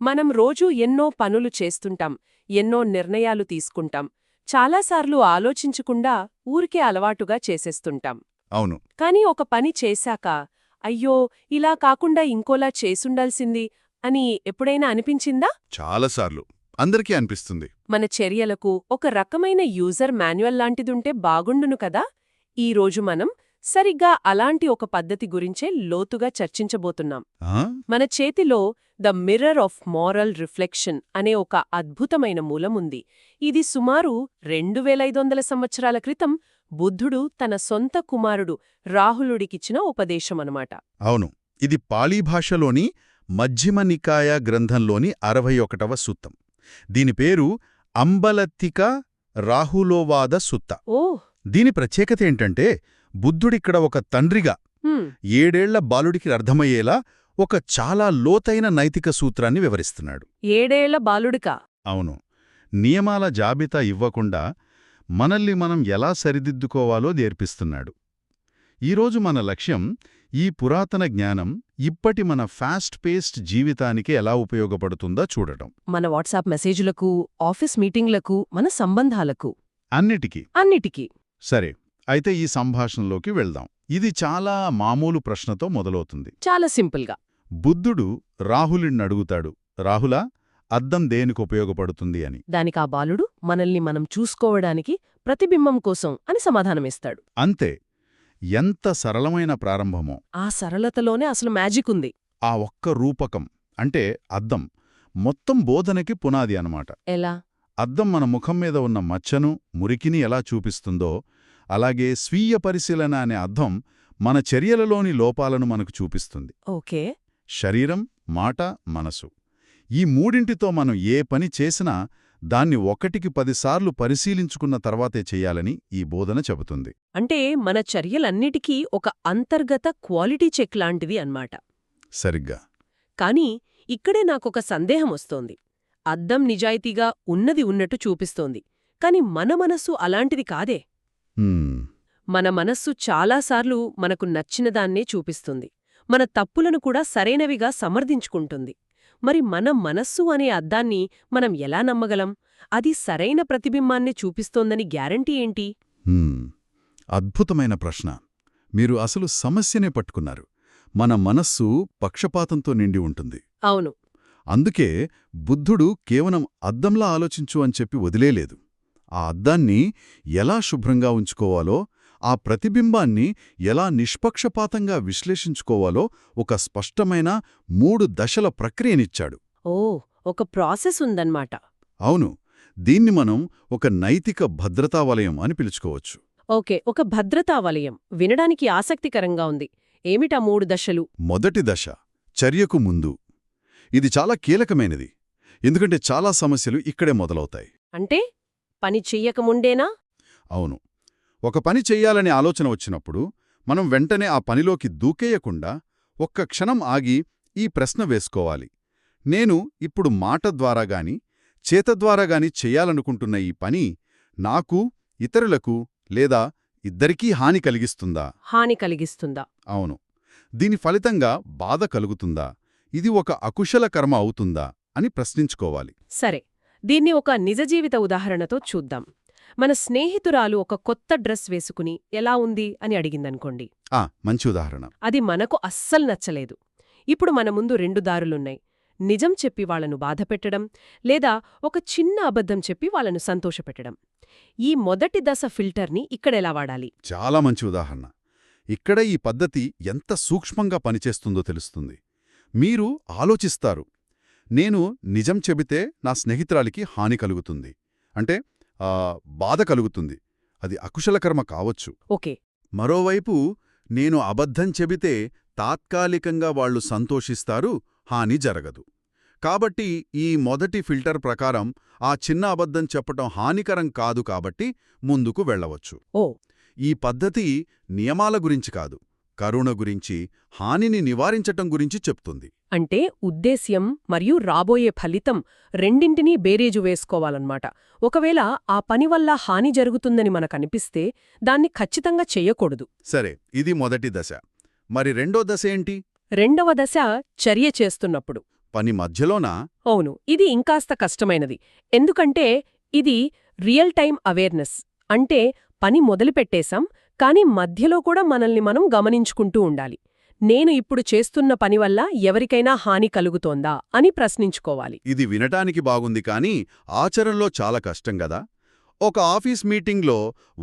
మనం రోజూ ఎన్నో పనులు చేస్తుంటాం, ఎన్నో నిర్ణయాలు తీసుకుంటాం, చాలాసార్లు ఆలోచించకుండా ఊరికే అలవాటుగా చేసేస్తుంటాం. అవును. కాని ఒక పని చేశాక అయ్యో ఇలా కాకుండా ఇంకోలా చేసుండాల్సింది అని ఎప్పుడైనా అనిపించిందా? చాలాసార్లు. అందరికీ అనిపిస్తుంది. మన చర్యలకు ఒక రకమైన యూజర్ మాన్యువల్ లాంటిదుంటే బాగుండును కదా. ఈరోజు మనం సరిగ్గా అలాంటి ఒక పద్ధతి గురించే లోతుగా చర్చించబోతున్నాం. ఆ? మన చేతిలో the mirror of moral reflection అనే ఒక అద్భుతమైన మూలముంది. ఇది సుమారు 2500 సంవత్సరాల క్రితం బుద్ధుడు తన సొంత కుమారుడు రాహులుడికిచ్చిన ఉపదేశమనమాట. అవును. ఇది పాళీ భాషలోని మధ్యమ నికాయ గ్రంథంలోని 61వ సూత్తం. దీని పేరు అంబలత్తిక రాహులోవాద సుత్త. ఓహ్. దీని ప్రత్యేకతేంటంటే బుద్ధుడిక్కడ ఒక తండ్రిగా 7 ఏళ్ల బాలుడికి అర్థమయ్యేలా ఒక చాలా లోతైన నైతిక సూత్రాన్ని వివరిస్తున్నాడు. 7 ఏళ్ల బాలుడికా? అవును. నియమాల జాబితా ఇవ్వకుండా మనల్ని మనం ఎలా సరిదిద్దుకోవాలో నేర్పిస్తున్నాడు. ఈరోజు మన లక్ష్యం ఈ పురాతన జ్ఞానం ఇప్పటి మన ఫాస్ట్ పేస్డ్ జీవితానికి ఎలా ఉపయోగపడుతుందో చూడటం. మన వాట్సాప్ మెసేజ్లకు, ఆఫీస్ మీటింగ్లకు, మన సంబంధాలకు అన్నిటికీ. సరే, అయితే ఈ సంభాషణలోకి వెళ్దాం. ఇది చాలా మామూలు ప్రశ్నతో మొదలవుతుంది. చాలా సింపుల్గా. బుద్ధుడు రాహులుణ్ణడుగుతాడు, రాహులా, అద్దం దేనికి ఉపయోగపడుతుంది అని. దానికా బాలుడు మనల్ని మనం చూసుకోవడానికి, ప్రతిబింబం కోసం అని సమాధానమిస్తాడు. అంతే. ఎంత సరళమైన ప్రారంభమో. ఆ సరళతలోనే అసలు మ్యాజిక్ ఉంది. ఆ ఒక్క రూపకం అంటే అద్దం మొత్తం బోధనకి పునాది అనమాట. ఎలా? అద్దం మన ముఖం మీద ఉన్న మచ్చను, మురికిని ఎలా చూపిస్తుందో, అలాగే స్వీయ పరిశీలన అనే అద్దం మన చర్యలలోని లోపాలను మనకు చూపిస్తుంది. ఓకే. శరీరం, మాట, మనసు ఈ మూడింటితో మనం ఏ పని చేసినా దాన్ని 1కి 10 సార్లు పరిశీలించుకున్న తర్వాతే చెయ్యాలని ఈ బోధన చెబుతుంది. అంటే మన చర్యలన్నిటికీ ఒక అంతర్గత క్వాలిటీ చెక్ లాంటిది అన్నమాట. సరిగ్గా. కానీ ఇక్కడే నాకొక సందేహం వస్తోంది. అద్దం నిజాయితీగా ఉన్నది ఉన్నట్టు చూపిస్తోంది, కాని మన మనస్సు అలాంటిది కాదే. మన మనస్సు చాలాసార్లు మనకు నచ్చినదాన్నే చూపిస్తుంది, మన తప్పులను కూడా సరైనవిగా సమర్థించుకుంటుంది. మరి మన మనస్సు అనే అద్దాన్ని మనం ఎలా నమ్మగలం? అది సరైన ప్రతిబింబాన్ని చూపిస్తోందని గ్యారంటీ ఏంటి? అద్భుతమైన ప్రశ్న. మీరు అసలు సమస్యనే పట్టుకున్నారు. మన మనస్సు పక్షపాతంతో నిండి ఉంటుంది. అవును. అందుకే బుద్ధుడు కేవలం అద్దంలా ఆలోచించు అని చెప్పి వదిలేలేదు. ఆ అద్దాన్ని ఎలా శుభ్రంగా ఉంచుకోవాలో, ఆ ప్రతిబింబాన్ని ఎలా నిష్పక్షపాతంగా విశ్లేషించుకోవాలో ఒక స్పష్టమైన 3 దశల ప్రక్రియనిచ్చాడు. ఓ, ఒక ప్రాసెస్ ఉందన్నమాట. అవును. దీన్ని మనం ఒక నైతిక భద్రతా వలయం అని పిలుచుకోవచ్చు. ఓకే, ఒక భద్రతా వలయం వినడానికి ఆసక్తికరంగా ఉంది. ఏమిటా 3 దశలు? మొదటి దశ చర్యకు ముందు. ఇది చాలా కీలకమైనది, ఎందుకంటే చాలా సమస్యలు ఇక్కడే మొదలవుతాయి. అంటే పని చెయ్యకముండేనా? అవును. ఒక పని చెయ్యాలనే ఆలోచన వచ్చినప్పుడు మనం వెంటనే ఆ పనిలోకి దూకేయకుండా ఒక్క క్షణం ఆగి ఈ ప్రశ్న వేసుకోవాలి. నేను ఇప్పుడు మాట ద్వారాగాని, చేత ద్వారాగాని చెయ్యాలనుకుంటున్న ఈ పని నాకు, ఇతరులకు లేదా ఇద్దరికీ హాని కలిగిస్తుందా? హాని కలిగిస్తుందా? అవును. దీని ఫలితంగా బాధ కలుగుతుందా? ఇది ఒక అకుశల కర్మ అవుతుందా అని ప్రశ్నించుకోవాలి. సరే, దీన్ని ఒక నిజజీవిత ఉదాహరణతో చూద్దాం. మన స్నేహితురాలు ఒక కొత్త డ్రెస్ వేసుకుని ఎలా ఉంది అని అడిగిందనుకోండి. మంచి ఉదాహరణ. అది మనకు అస్సలు నచ్చలేదు. ఇప్పుడు మన ముందు 2 దారులున్నాయి. నిజం చెప్పి వాళ్లను బాధపెట్టడం, లేదా ఒక చిన్న అబద్ధం చెప్పి వాళ్లను సంతోషపెట్టడం. ఈ మొదటి దశ ఫిల్టర్ని ఇక్కడెలా వాడాలి? చాలా మంచి ఉదాహరణ. ఇక్కడ ఈ పద్ధతి ఎంత సూక్ష్మంగా పనిచేస్తుందో తెలుస్తుంది. మీరు ఆలోచిస్తారు, నేను నిజం చెబితే నా స్నేహితురాలికి హాని కలుగుతుంది, అంటే బాధ కలుగుతుంది, అది అకుశలకర్మ కావచ్చు. ఓకే. మరోవైపు నేను అబద్ధం చెబితే తాత్కాలికంగా వాళ్లు సంతోషిస్తారు, హాని జరగదు. కాబట్టి ఈ మొదటి ఫిల్టర్ ప్రకారం ఆ చిన్న అబద్ధం చెప్పటం హానికరం కాదు, కాబట్టి ముందుకు వెళ్లవచ్చు. ఈ పద్ధతి నియమాల గురించి కాదు, కరుణ గురించి, హానిని నివారించటం గురించి చెప్తుంది. అంటే ఉద్దేశ్యం మరియు రాబోయే ఫలితం రెండింటినీ బేరేజు వేసుకోవాలన్నమాట. ఒకవేళ ఆ పని వల్ల హాని జరుగుతుందని మనకనిపిస్తే దాన్ని ఖచ్చితంగా చెయ్యకూడదు. సరే, ఇది మొదటి దశ. మరి రెండో దశ ఏంటి? రెండవ దశ చర్య చేస్తున్నప్పుడు. పని మధ్యలోనా? అవును, ఇది ఇంకాస్త కష్టమైనది. ఎందుకంటే ఇది రియల్ టైం అవేర్నెస్. అంటే పని మొదలుపెట్టేశాం, కానీ మధ్యలో కూడా మనల్ని మనం గమనించుకుంటూ ఉండాలి. నేను ఇప్పుడు చేస్తున్న పని వల్ల ఎవరికైనా హాని కలుగుతోందా అని ప్రశ్నించుకోవాలి. ఇది వినటానికి బాగుంది కానీ ఆచరణలో చాలా కష్టం గదా. ఒక ఆఫీస్ మీటింగ్లో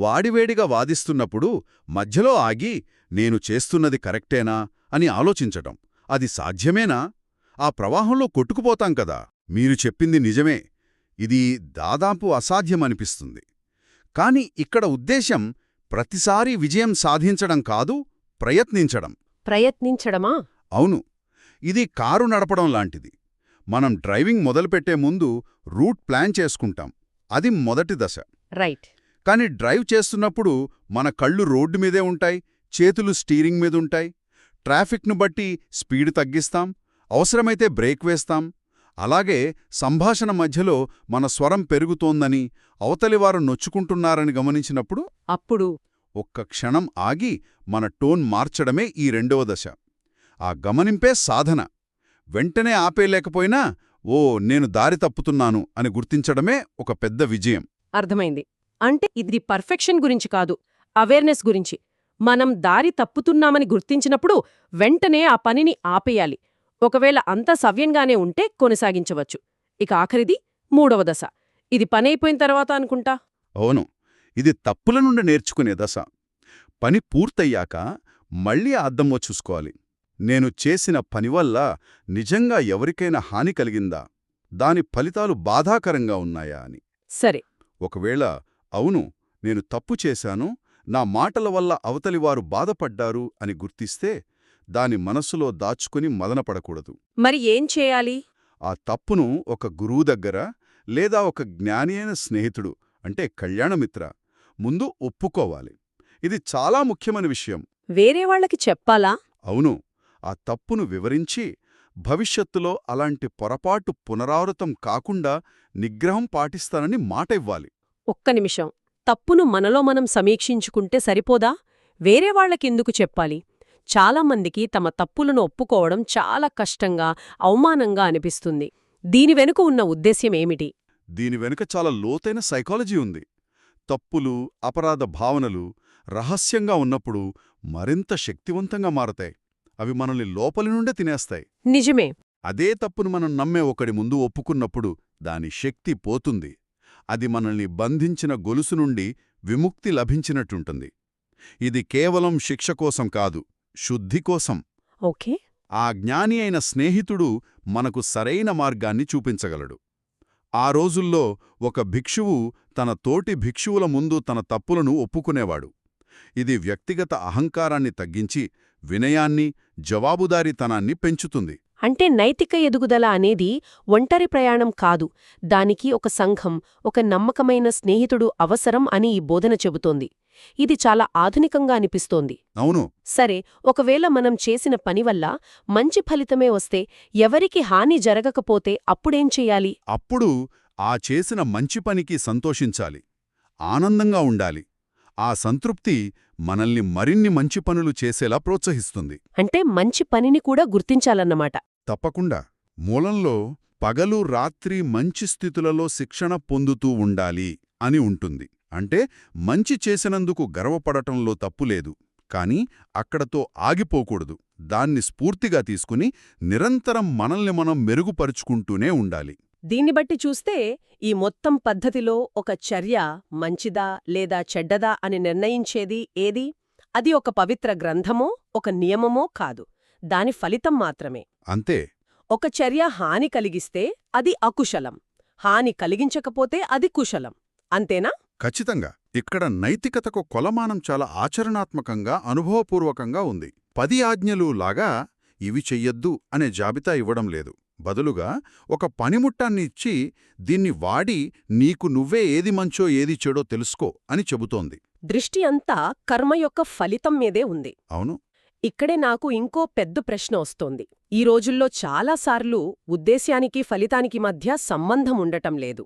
వాడివేడిగా వాదిస్తున్నప్పుడు మధ్యలో ఆగి నేను చేస్తున్నది కరెక్టేనా అని ఆలోచించటం, అది సాధ్యమేనా? ఆ ప్రవాహంలో కొట్టుకుపోతాం కదా. మీరు చెప్పింది నిజమే, ఇది దాదాపు అసాధ్యమనిపిస్తుంది. కాని ఇక్కడ ఉద్దేశం ప్రతిసారీ విజయం సాధించడం కాదు, ప్రయత్నించడం. ప్రయత్నించడమా? అవును, ఇది కారు నడపడం లాంటిది. మనం డ్రైవింగ్ మొదలుపెట్టే ముందు రూట్ ప్లాన్ చేసుకుంటాం, అది మొదటి దశ. రైట్. కాని డ్రైవ్ చేస్తున్నప్పుడు మన కళ్ళు రోడ్డు మీదే ఉంటాయి, చేతులు స్టీరింగ్ మీదుంటాయి. ట్రాఫిక్ను బట్టి స్పీడ్ తగ్గిస్తాం, అవసరమైతే బ్రేక్ వేస్తాం. అలాగే సంభాషణ మధ్యలో మన స్వరం పెరుగుతోందని, అవతలివారు నొచ్చుకుంటున్నారని గమనించినప్పుడు అప్పుడు ఒక్క క్షణం ఆగి మన టోన్ మార్చడమే ఈ రెండవ దశ. ఆ గమనింపే సాధన. వెంటనే ఆపేయలేకపోయినా ఓ నేను దారి తప్పుతున్నాను అని గుర్తించడమే ఒక పెద్ద విజయం. అర్థమైంది. అంటే ఇది పర్ఫెక్షన్ గురించి కాదు, అవేర్నెస్ గురించి. మనం దారి తప్పుతున్నామని గుర్తించినప్పుడు వెంటనే ఆ పనిని ఆపేయాలి. ఒకవేళ అంతా సవ్యంగానే ఉంటే కొనసాగించవచ్చు. ఇక ఆఖరిది మూడవ దశ. ఇది పనైపోయిన తర్వాత అనుకుంటా. అవును, ఇది తప్పుల నుండి నేర్చుకునే దశ. పని పూర్తయ్యాక మళ్ళీ అద్దంలో చూసుకోవాలి. నేను చేసిన పనివల్ల నిజంగా ఎవరికైనా హాని కలిగిందా, దాని ఫలితాలు బాధాకరంగా ఉన్నాయా అని. సరే. ఒకవేళ అవును, నేను తప్పు చేశాను, నా మాటల వల్ల అవతలివారు బాధపడ్డారు అని గుర్తిస్తే దాని మనస్సులో దాచుకుని మదనపడకూడదు. మరి ఏం చేయాలి? ఆ తప్పును ఒక గురువు దగ్గర లేదా ఒక జ్ఞాని అయిన స్నేహితుడు అంటే కళ్యాణమిత్ర ముందు ఒప్పుకోవాలి. ఇది చాలా ముఖ్యమైన విషయం. వేరే వాళ్ళకి చెప్పాలా? అవును, ఆ తప్పును వివరించి భవిష్యత్తులో అలాంటి పొరపాటు పునరావృతం కాకుండా నిగ్రహం పాటిస్తానని మాట ఇవ్వాలి. ఒక్క నిమిషం. తప్పును మనలో మనం సమీక్షించుకుంటే సరిపోదా? వేరే వాళ్ళకెందుకు చెప్పాలి? చాలామందికి తమ తప్పులను ఒప్పుకోవడం చాలా కష్టంగా, అవమానంగా అనిపిస్తుంది. దీని వెనుక ఉన్న ఉద్దేశ్యమేమిటి? దీని వెనుక చాలా లోతైన సైకాలజీ ఉంది. తప్పులు, అపరాధ భావనలు రహస్యంగా ఉన్నప్పుడు మరింత శక్తివంతంగా మారతాయి. అవి మనల్ని లోపలి నుండే తినేస్తాయి. నిజమే. అదే తప్పును మనం నమ్మే ఒకడి ముందు ఒప్పుకున్నప్పుడు దాని శక్తి పోతుంది. అది మనల్ని బంధించిన గొలుసు నుండి విముక్తి లభించినట్టుంటుంది. ఇది కేవలం శిక్ష కోసం కాదు, శుద్ధి కోసం. ఓకే. ఆ జ్ఞాని అయిన స్నేహితుడు మనకు సరైన మార్గాన్ని చూపించగలడు. ఆ రోజుల్లో ఒక భిక్షువు తన తోటి భిక్షువుల ముందు తన తప్పులను ఒప్పుకునేవాడు. ఇది వ్యక్తిగత అహంకారాన్ని తగ్గించి వినయాన్ని, జవాబుదారీతనాన్ని పెంచుతుంది. అంటే నైతిక ఎదుగుదల అనేది ఒంటరి ప్రయాణం కాదు, దానికి ఒక సంఘం, ఒక నమ్మకమైన స్నేహితుడు అవసరం అని ఈ బోధన చెబుతోంది. ఇది చాలా ఆధునికంగా అనిపిస్తోంది. అవును. సరే, ఒకవేళ మనం చేసిన పనివల్ల మంచి ఫలితమే వస్తే, ఎవరికి హాని జరగకపోతే అప్పుడేం చెయ్యాలి? అప్పుడు ఆ చేసిన మంచి పనికి సంతోషించాలి, ఆనందంగా ఉండాలి. ఆ సంతృప్తి మనల్ని మరిన్ని మంచి పనులు చేసేలా ప్రోత్సహిస్తుంది. అంటే మంచి పనిని కూడా గుర్తించాలన్నమాట. తప్పకుండా. మూలంలో పగలు రాత్రి మంచి స్థితులలో శిక్షణ పొందుతూ ఉండాలి అని ఉంటుంది. అంటే మంచి చేసినందుకు గర్వపడటంలో తప్పులేదు, కాని అక్కడతో ఆగిపోకూడదు. దాన్ని స్ఫూర్తిగా తీసుకుని నిరంతరం మనల్ని మనం మెరుగుపరుచుకుంటూనే ఉండాలి. దీన్ని బట్టి చూస్తే ఈ మొత్తం పద్ధతిలో ఒక చర్య మంచిదా లేదా చెడ్డదా అని నిర్ణయించేది ఏది? అది ఒక పవిత్ర గ్రంథమో ఒక నియమమో కాదు, దాని ఫలితం మాత్రమే. అంతే. ఒక చర్య హాని కలిగిస్తే అది అకుశలం, హాని కలిగించకపోతే అది కుశలం. అంతేనా? ఖచ్చితంగా. ఇక్కడ నైతికతకు కొలమానం చాలా ఆచరణాత్మకంగా, అనుభవపూర్వకంగా ఉంది. 10 ఆజ్ఞలు లాగా ఇవి చెయ్యొద్దు అనే జాబితా ఇవ్వడం లేదు. బదులుగా ఒక పనిముట్టాన్ని ఇచ్చి దీన్ని వాడి నీకు నువ్వే ఏది మంచో ఏది చెడో తెలుసుకో అని చెబుతోంది. దృష్టి అంతా కర్మ యొక్క ఫలితం మీదే ఉంది. అవును. ఇక్కడే నాకు ఇంకో పెద్ద ప్రశ్న వస్తోంది. ఈ రోజుల్లో చాలాసార్లు ఉద్దేశ్యానికి ఫలితానికి మధ్య సంబంధం ఉండటం లేదు.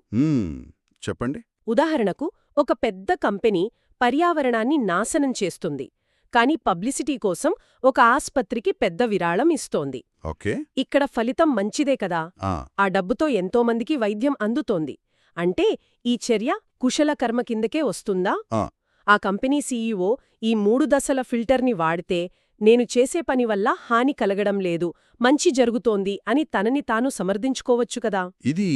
చెప్పండి. ఉదాహరణకు, ఒక పెద్ద కంపెనీ పర్యావరణాన్ని నాశనం చేస్తుంది. కానీ పబ్లిసిటీ కోసం ఒక ఆస్పత్రికి పెద్ద విరాళం ఇస్తోంది. ఓకే. ఇక్కడ ఫలితం మంచిదే కదా. ఆ, ఆ డబ్బుతో ఎంతోమందికి వైద్యం అందుతోంది. అంటే ఈ చర్య కుశల కర్మ కిందకే వస్తుందా? ఆ. ఆ కంపెనీ సీఈఓ ఈ 3 దశల ఫిల్టర్ని వాడితే నేను చేసే పని వల్ల హాని కలగడం లేదు, మంచి జరుగుతోంది అని తనని తాను సమర్థించుకోవచ్చు కదా. ఇది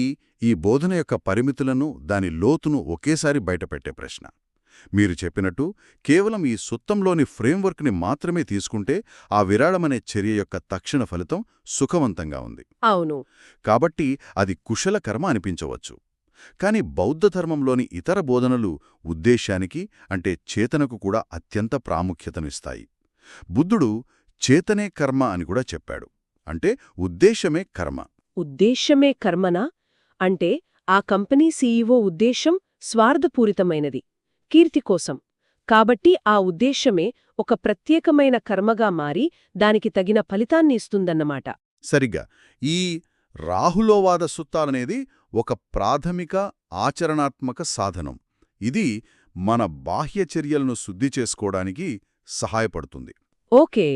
ఈ బోధన యొక్క పరిమితులను, దాని లోతును ఒకేసారి బయటపెట్టే ప్రశ్న. మీరు చెప్పినట్టు కేవలం ఈ సుత్తంలోని ఫ్రేమ్వర్క్ని మాత్రమే తీసుకుంటే ఆ విరాళమనే చర్య యొక్క తక్షణ ఫలితం సుఖవంతంగా ఉంది. అవును. కాబట్టి అది కుశల కర్మ అనిపించవచ్చు. కాని బౌద్ధధర్మంలోని ఇతర బోధనలు ఉద్దేశానికి అంటే చేతనకు కూడా అత్యంత ప్రాముఖ్యతనిస్తాయి. బుద్ధుడు చేతనే కర్మ అని కూడా చెప్పాడు. అంటే ఉద్దేశమే కర్మ. ఉద్దేశమే కర్మనా? అంటే ఆ కంపెనీ సీఈఓ ఉద్దేశం స్వార్థపూరితమైనది, కీర్తి కోసం. కాబట్టి ఆ ఉద్దేశమే ఒక ప్రత్యేకమైన కర్మగా మారి దానికి తగిన ఫలితాన్ని ఇస్తుందన్నమాట. సరిగ్గా. ఈ రాహులోవాద సుత్తాలనేది ఒక ప్రాథమిక ఆచరణాత్మక సాధనం. ఇది మన బాహ్య చర్యలను శుద్ధి చేసుకోవడానికి సహాయపడుతుంది. ఓకే.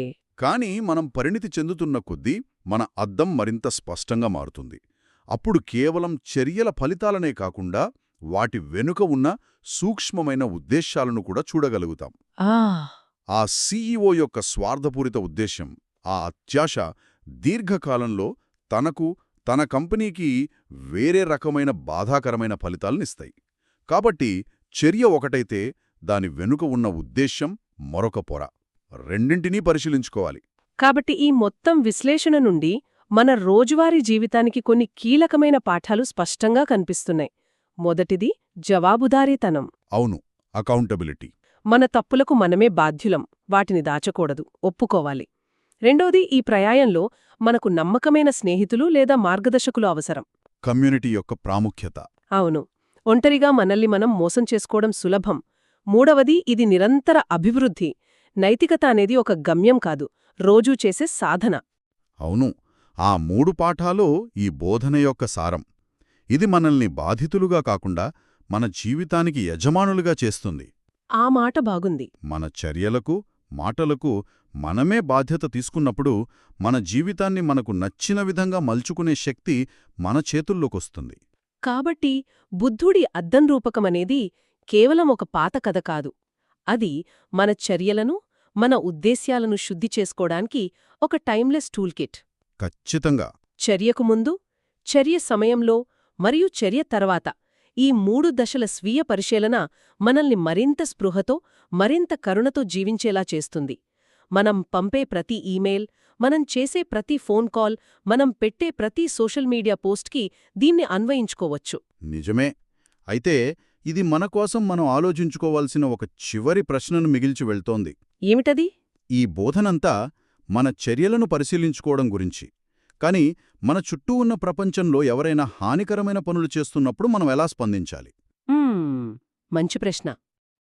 కాని మనం పరిణితి చెందుతున్న కొద్దీ మన అద్దం మరింత స్పష్టంగా మారుతుంది. అప్పుడు కేవలం చర్యల ఫలితాలనే కాకుండా వాటి వెనుక ఉన్న సూక్ష్మమైన ఉద్దేశాలను కూడా చూడగలుగుతాం. ఆ సీఈఓ యొక్క స్వార్థపూరిత ఉద్దేశం, ఆ అత్యాశ దీర్ఘకాలంలో తనకు, తన కంపెనీకి వేరే రకమైన బాధాకరమైన ఫలితాలనిస్తాయి. కాబట్టి చర్య ఒకటైతే దాని వెనుక ఉన్న ఉద్దేశం మరొక పొర. రెండింటినీ పరిశీలించుకోవాలి. కాబట్టి ఈ మొత్తం విశ్లేషణ నుండి మన రోజువారీ జీవితానికి కొన్ని కీలకమైన పాఠాలు స్పష్టంగా కనిపిస్తున్నాయి. మొదటిది జవాబుదారీతనం. అవును, అకౌంటబిలిటీ. మన తప్పులకు మనమే బాధ్యులం, వాటిని దాచకూడదు, ఒప్పుకోవాలి. రెండోది ఈ ప్రయాయంలో మనకు నమ్మకమైన స్నేహితులు లేదా మార్గదర్శకులు అవసరం. కమ్యూనిటీ యొక్క ప్రాముఖ్యత. అవును, ఒంటరిగా మనల్ని మనం మోసం చేసుకోవడం సులభం. మూడవది ఇది నిరంతర అభివృద్ధి. నైతికత అనేది ఒక గమ్యం కాదు, రోజూ చేసే సాధన. అవును, ఆ 3 పాఠాలో ఈ బోధన యొక్క సారం. ఇది మనల్ని బాధితులుగా కాకుండా మన జీవితానికి యజమానులుగా చేస్తుంది. ఆ మాట బాగుంది. మన చర్యలకు, మాటలకు మనమే బాధ్యత తీసుకున్నప్పుడు మన జీవితాన్ని మనకు నచ్చిన విధంగా మలుచుకునే శక్తి మన చేతుల్లోకొస్తుంది. కాబట్టి బుద్ధుడి అద్దం రూపకమనేది కేవలం ఒక పాత కథ కాదు. అది మన చర్యలను, మన ఉద్దేశ్యాలను శుద్ధి చేసుకోవడానికి ఒక టైమ్లెస్ టూల్కిట్. ఖచ్చితంగా. చర్యకు ముందు, చర్య సమయంలో మరియు చర్య తర్వాత ఈ 3 దశల స్వీయ పరిశీలన మనల్ని మరింత స్పృహతో, మరింత కరుణతో జీవించేలా చేస్తుంది. మనం పంపే ప్రతి ఈమెయిల్, మనం చేసే ప్రతి ఫోన్ కాల్, మనం పెట్టే ప్రతి సోషల్ మీడియా పోస్ట్కి దీన్ని అన్వయించుకోవచ్చు. నిజమే. అయితే ఇది మనకోసం మనం ఆలోచించుకోవాల్సిన ఒక చివరి ప్రశ్నను మిగిల్చి వెళ్తోంది. ఏమిటది? ఈ బోధనంతా మన చర్యలను పరిశీలించుకోవడం గురించి. కాని మన చుట్టూ ఉన్న ప్రపంచంలో ఎవరైనా హానికరమైన పనులు చేస్తున్నప్పుడు మనం ఎలా స్పందించాలి? మంచి ప్రశ్న.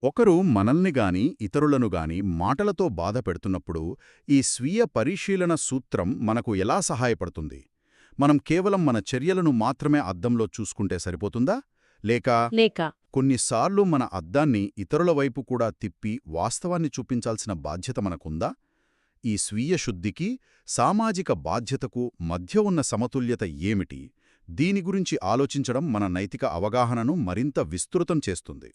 ఒకరు మనల్ని గాని ఇతరులను గాని మాటలతో బాధ పెడుతున్నప్పుడు ఈ స్వీయ పరిశీలన సూత్రం మనకు ఎలా సహాయపడుతుంది? మనం కేవలం మన చర్యలను మాత్రమే అద్దంలో చూసుకుంటే సరిపోతుందా? లేక కొన్నిసార్లు మన అద్దాన్ని ఇతరుల వైపు కూడా తిప్పి వాస్తవాన్ని చూపించాల్సిన బాధ్యత మనకుందా? ఈ స్వీయ శుద్ధికి, సామాజిక బాధ్యతకు మధ్య ఉన్న సమతుల్యత ఏమిటి? దీని గురించి ఆలోచించడం మన నైతిక అవగాహనను మరింత విస్తృతం చేస్తుంది.